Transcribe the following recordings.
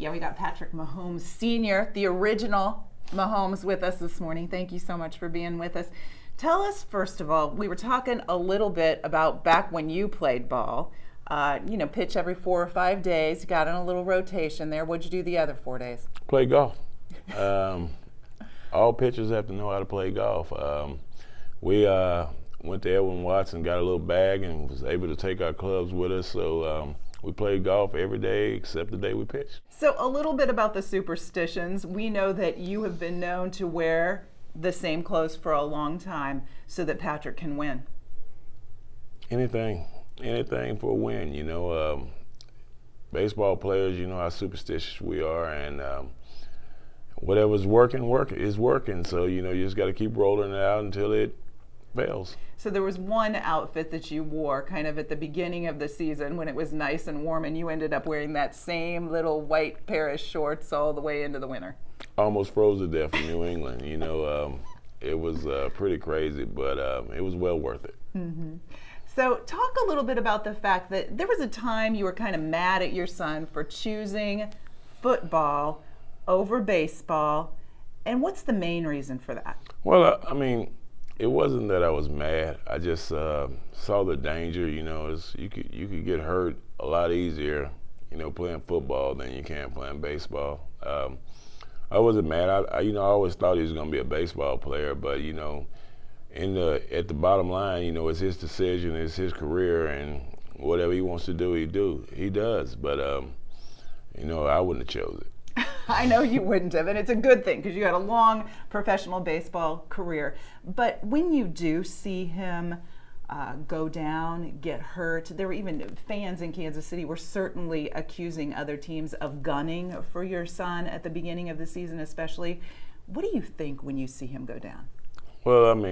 Yeah, we got Patrick Mahomes Sr., the original Mahomes, with us this morning. Thank you so much for being with us. Tell us, first of all, we were talking a little bit about back when you played ball. Pitch every 4 or 5 days. Got in a little rotation there. What'd you do the other 4 days? Play golf. All pitchers have to know how to play golf. We went to Edwin Watson, got a little bag, and was able to take our clubs with us. So we played golf every day except the day we pitched. So a little bit about the superstitions. We know that you have been known to wear the same clothes for a long time so that Patrick can win. Anything for a win. Baseball players, you know how superstitious we are, and whatever's working is working. So you just got to keep rolling it out until it fails. So there was one outfit that you wore kind of at the beginning of the season when it was nice and warm, and you ended up wearing that same little white pair of shorts all the way into the winter. Almost froze to death in New England. It was pretty crazy, but it was well worth it. Mm-hmm. So talk a little bit about the fact that there was a time you were kind of mad at your son for choosing football over baseball, and what's the main reason for that? Well, it wasn't that I was mad. I just saw the danger. You could get hurt a lot easier, playing football than you can playing baseball. I wasn't mad. I always thought he was going to be a baseball player, but at the bottom line, it's his decision, it's his career, and whatever he wants to do, he does. But I wouldn't have chose it. I know you wouldn't have, and it's a good thing because you had a long professional baseball career. But when you do see him go down, get hurt, there were even fans in Kansas City were certainly accusing other teams of gunning for your son at the beginning of the season, especially. What do you think when you see him go down? Well, I'm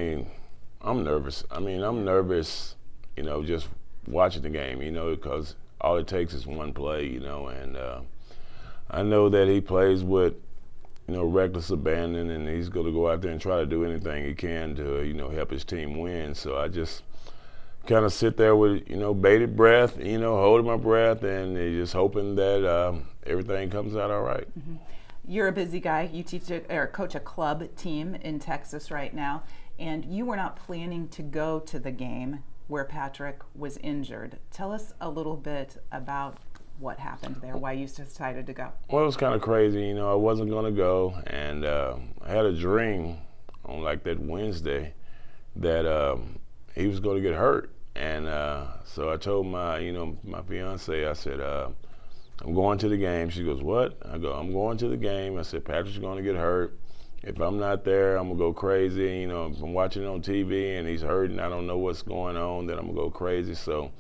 nervous. I'm nervous, just watching the game, because all it takes is one play, and I know that he plays with, reckless abandon, and he's going to go out there and try to do anything he can to, help his team win. So I just kind of sit there with, bated breath, holding my breath, and just hoping that everything comes out all right. Mm-hmm. You're a busy guy. You coach a club team in Texas right now, and you were not planning to go to the game where Patrick was injured. Tell us a little bit about what happened there, why you decided to go. Well, it was kind of crazy. I wasn't going to go, and I had a dream on like that Wednesday that he was going to get hurt. And so I told my fiance, I said, I'm going to the game. She goes, what? I go, I'm going to the game. I said, Patrick's going to get hurt. If I'm not there, I'm going to go crazy. If I'm watching it on TV and he's hurt and I don't know what's going on, then I'm going to go crazy. So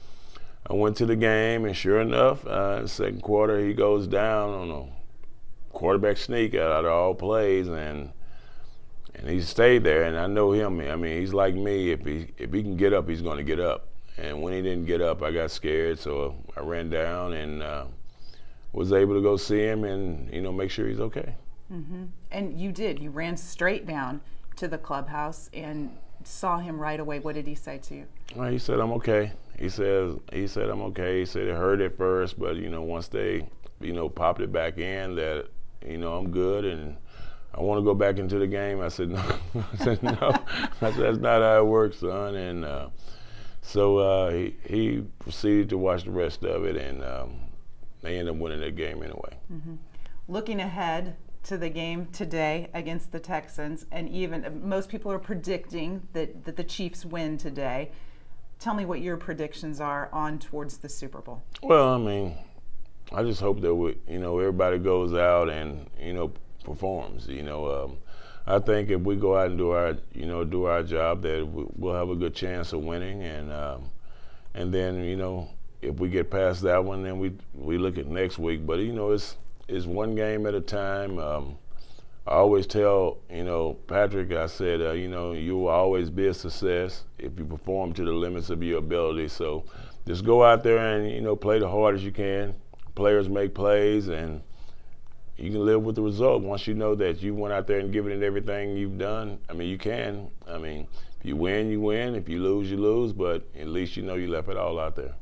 I went to the game, and sure enough, in the second quarter, he goes down on a quarterback sneak out of all plays, and he stayed there. And I know him. He's like me. If he can get up, he's going to get up. And when he didn't get up, I got scared, so I ran down and was able to go see him and make sure he's okay. Mm-hmm. And you did. You ran straight down to the clubhouse and saw him right away. What did he say to you? Well, he said, I'm okay. He said I'm okay. He said it hurt at first, but once they popped it back in, that I'm good and I want to go back into the game. I said no. I said no. I said that's not how it works, son. And so he proceeded to watch the rest of it, and they ended up winning that game anyway. Mm-hmm. Looking ahead to the game today against the Texans, and even most people are predicting that the Chiefs win today. Tell me what your predictions are on towards the Super Bowl. Well, I just hope that everybody goes out and performs. I think if we go out and do our job, that we'll have a good chance of winning, and then if we get past that one, then we look at next week. But it's one game at a time. I always tell Patrick, I said you will always be a success if you perform to the limits of your ability. So just go out there and play the hardest you can. Players make plays, and you can live with the result once you know that you went out there and given it everything you've done. You can. If you win, you win. If you lose, you lose. But at least you left it all out there.